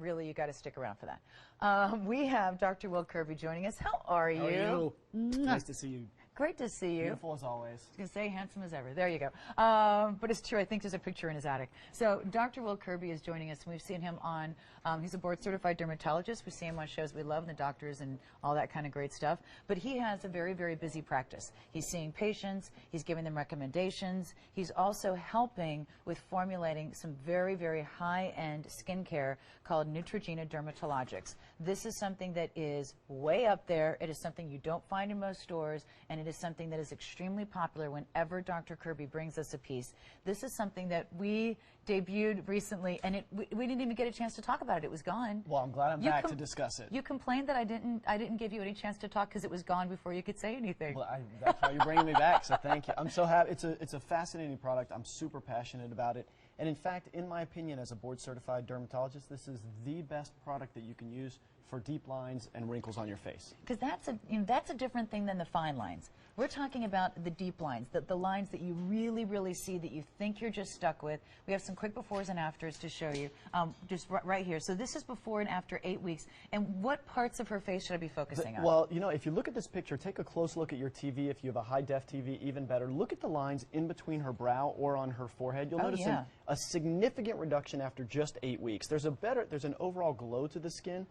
really, you got to stick around for that. We have Dr. Will Kirby joining us. How are you? How are you? Nice to see you. Great to see you. Beautiful as always. I was going to say handsome as ever. There you go. But it's true. I think there's a picture in his attic. So Dr. Will Kirby is joining us. We've seen him on, he's a board-certified dermatologist. We see him on shows we love, and the doctors and all that kind of great stuff. But he has a very, very busy practice. He's seeing patients. He's giving them recommendations. He's also helping with formulating some very, very high-end skincare called Neutrogena Dermatologics. This is something that is way up there. It is something you don't find in most stores, and it is something that is extremely popular whenever Dr. Kirby brings us a piece. This is something that we debuted recently, and we didn't even get a chance to talk about it. It was gone. Well, I'm glad I'm back to discuss it. You complained that I didn't give you any chance to talk because it was gone before you could say anything. Well, that's why you're bringing me back, so thank you. I'm so happy. It's a fascinating product. I'm super passionate about it. And in fact, in my opinion, as a board-certified dermatologist, this is the best product that you can use for deep lines and wrinkles on your face. Because that's a different thing than the fine lines. We're talking about the deep lines, the lines that you really, really see that you think you're just stuck with. We have some quick befores and afters to show you, just right here. So this is before and after 8 weeks. And what parts of her face should I be focusing on? Well, you know, if you look at this picture, take a close look at your TV. If you have a high-def TV, even better. Look at the lines in between her brow or on her forehead. You'll notice a significant reduction after just 8 weeks. There's an overall glow to the skin,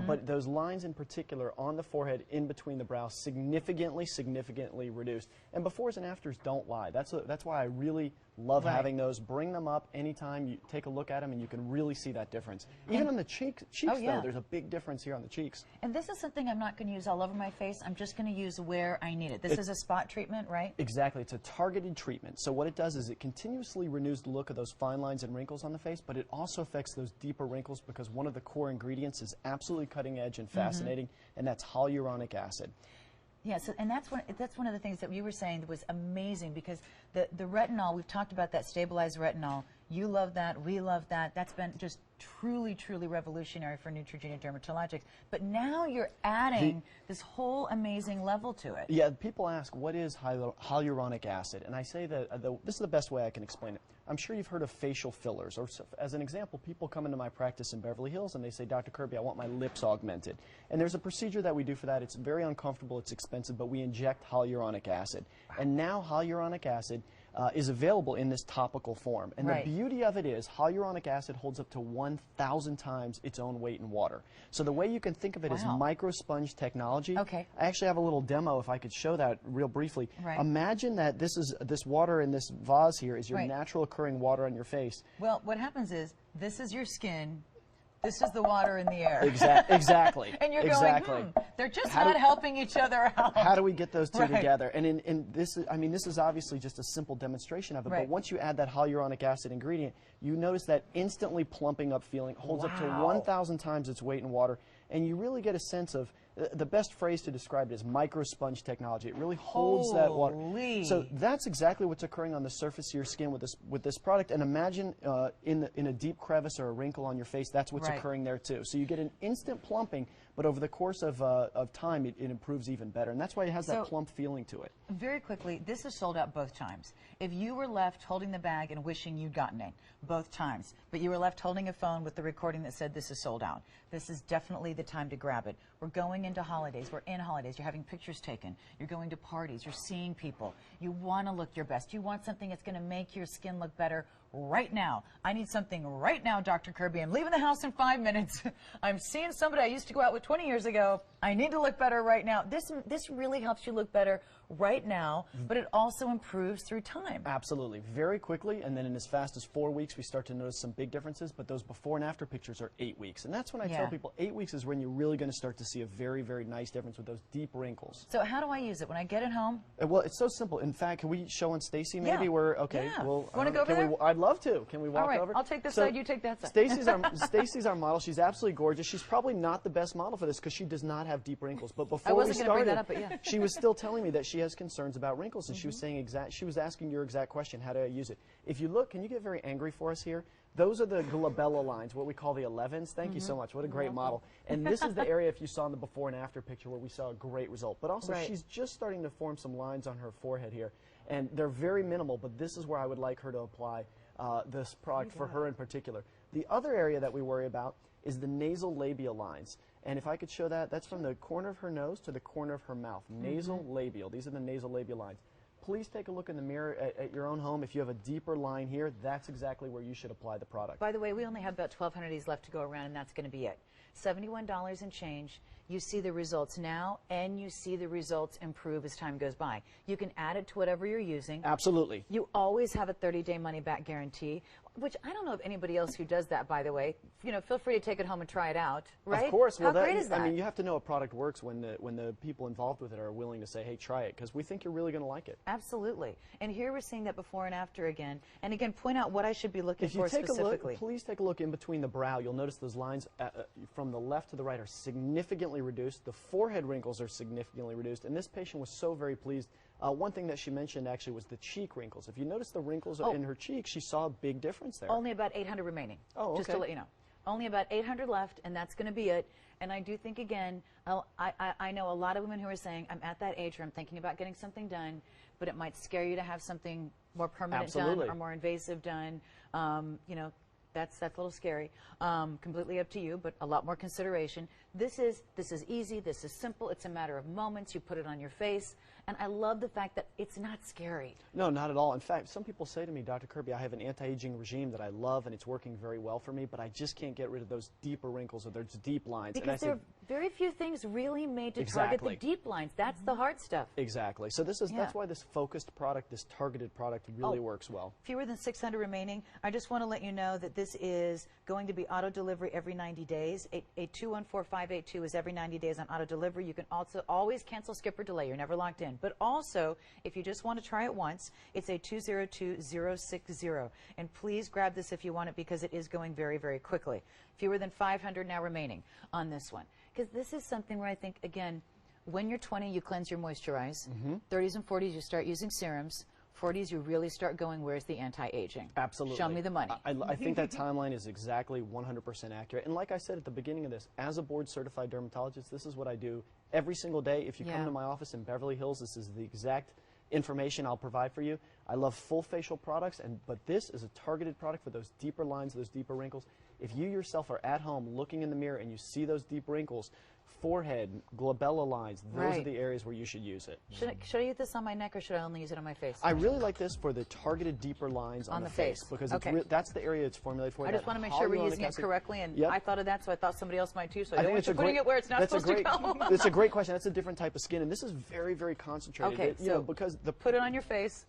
but those lines in particular on the forehead in between the brows significantly reduced. And befores and afters don't lie. That's why I really love having those. Bring them up anytime you take a look at them, and you can really see that difference. Even on the cheeks though, there's a big difference here on the cheeks. And this is something I'm not going to use all over my face. I'm just going to use where I need it. This is a spot treatment, right? Exactly. It's a targeted treatment. So what it does is it continuously renews the look of those fine lines and wrinkles on the face, but it also affects those deeper wrinkles because one of the core ingredients is absolutely cutting edge and fascinating, and that's hyaluronic acid. Yeah, so, and that's one of the things that you were saying that was amazing, because the retinol, we've talked about that stabilized retinol. You love that, we love that. That's been just truly, truly revolutionary for Neutrogena Dermatologics. But now you're adding this whole amazing level to it. Yeah, people ask, what is hyaluronic acid? And I say that this is the best way I can explain it. I'm sure you've heard of facial fillers. Or as an example, people come into my practice in Beverly Hills and they say, Dr. Kirby, I want my lips augmented. And there's a procedure that we do for that. It's very uncomfortable, it's expensive, but we inject hyaluronic acid. And now hyaluronic acid is available in this topical form. And the beauty of it is hyaluronic acid holds up to 1,000 times its own weight in water. So the way you can think of it is micro sponge technology. Okay. I actually have a little demo if I could show that real briefly. Imagine that this water in this vase here is your natural occurring water on your face. Well, what happens is this is your skin. This is the water in the air. Exactly. And you're going, they're just not helping each other out. How do we get those two together? And this is obviously just a simple demonstration of it, but once you add that hyaluronic acid ingredient, you notice that instantly plumping up feeling, holds up to 1,000 times its weight in water, and you really get a sense of, the best phrase to describe it is micro sponge technology. It really holds that water. So that's exactly what's occurring on the surface of your skin with this product. And imagine in a deep crevice or a wrinkle on your face, that's what's occurring there too. So you get an instant plumping, but over the course of time, it improves even better. And that's why it has that plump feeling to it. Very quickly, this is sold out both times. If you were left holding the bag and wishing you'd gotten it, both times, but you were left holding a phone with the recording that said this is sold out, this is definitely the time to grab it. We're going into holidays. We're in holidays. You're having pictures taken. You're going to parties. You're seeing people. You want to look your best. You want something that's going to make your skin look better right now. I need something right now, Dr. Kirby. I'm leaving the house in 5 minutes. I'm seeing somebody I used to go out with 20 years ago. I need to look better right now. This really helps you look better right now, but it also improves through time. Absolutely. Very quickly, and then in as fast as 4 weeks, we start to notice some big differences, but those before and after pictures are 8 weeks. And that's when I tell people 8 weeks is when you're really going to start to see a very, very nice difference with those deep wrinkles. So how do I use it? When I get it home? Well, it's so simple. In fact, can we show on Stacy maybe? Well, want to go over there? I'd love to. Can we walk over? I'll take this side, you take that side. Stacy's our model. She's absolutely gorgeous. She's probably not the best model for this because she does not have deep wrinkles. But before we started, she was still telling me that she has concerns about wrinkles, and she was saying she was asking your exact question, how do I use it? If you look, can you get very angry for us here? Those are the glabella lines, what we call the 11s. Thank you so much. What a great model. And this is the area, if you saw in the before and after picture, where we saw a great result. But also, she's just starting to form some lines on her forehead here. And they're very minimal, but this is where I would like her to apply this product for her in particular. The other area that we worry about is the nasal labia lines. And if I could show that, that's from the corner of her nose to the corner of her mouth. Nasal labial. These are the nasal labia lines. Please take a look in the mirror at your own home. If you have a deeper line here, that's exactly where you should apply the product. By the way, we only have about 1,200 of these left to go around, and that's going to be it. $71 and change. You see the results now, and you see the results improve as time goes by. You can add it to whatever you're using. Absolutely. You always have a 30-day money-back guarantee, which I don't know of anybody else who does that, by the way. You know, feel free to take it home and try it out, right? Of course. Well, How great is that? I mean, you have to know a product works when the people involved with it are willing to say, hey, try it, because we think you're really going to like it. Absolutely. And here we're seeing that before and after again. And again, point out what I should be looking for specifically. specifically. If you take a look, please take a look in between the brow. You'll notice those lines from the left to the right are significantly reduced. The forehead wrinkles are significantly reduced. And this patient was so very pleased. One thing that she mentioned actually was the cheek wrinkles. If you notice the wrinkles in her cheek, she saw a big difference there. Only about 800 remaining. Oh, okay. Just to let you know. Only about 800 left, and that's going to be it. And I do think, again, I know a lot of women who are saying, I'm at that age where I'm thinking about getting something done, but it might scare you to have something more permanent done or more invasive done. You know, that's a little scary. Completely up to you, but a lot more consideration. This is easy. This is simple. It's a matter of moments. You put it on your face. And I love the fact that it's not scary. No, not at all. In fact, some people say to me, Dr. Kirby, I have an anti-aging regime that I love and it's working very well for me, but I just can't get rid of those deeper wrinkles or those deep lines. Because there are very few things really made to target the deep lines. That's the hard stuff. Exactly. So that's why this focused product, this targeted product really works well. Fewer than 600 remaining. I just want to let you know that this is going to be auto delivery every 90 days. A 214582 is every 90 days on auto delivery. You can also always cancel, skip, or delay. You're never locked in. But also, if you just want to try it once, it's a 202060. And please grab this if you want it because it is going very, very quickly. Fewer than 500 now remaining on this one. Because this is something where I think, again, when you're 20, you cleanse your moisturize. 30s and 40s, you start using serums. 40s, you really start going, where's the anti-aging? Absolutely. Show me the money. I think that timeline is exactly 100% accurate. And like I said at the beginning of this, as a board-certified dermatologist, this is what I do every single day. If you come to my office in Beverly Hills, this is the exact information I'll provide for you. I love full facial products, but this is a targeted product for those deeper lines, those deeper wrinkles. If you yourself are at home looking in the mirror and you see those deep wrinkles, forehead, glabella lines, those are the areas where you should use it. Should I use this on my neck or should I only use it on my face? I really like this for the targeted deeper lines on the face because that's the area it's formulated for. I just want to make sure we're using it correctly, and I thought of that, so I thought somebody else might too, so I don't want you putting it where it's not supposed to go. That's a great question. That's a different type of skin, and this is very, very concentrated. Okay, so because put it on your face.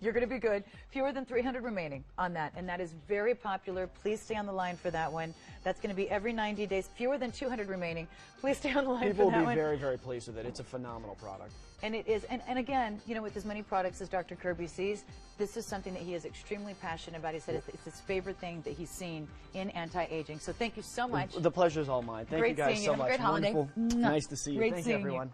You're going to be good. Fewer than 300 remaining on that, and that is very popular. Please stay on the line for that one. That's going to be every 90 days. Fewer than 200 remaining. Please stay on the line for that one. People will be very, very pleased with it. It's a phenomenal product. And it is, and again, you know, with as many products as Dr. Kirby sees, this is something that he is extremely passionate about. He said it's his favorite thing that he's seen in anti-aging. So thank you so much. The pleasure is all mine. Thank you guys so much. Have a great holiday. Wonderful. Nice to see you. Great Thank you, everyone.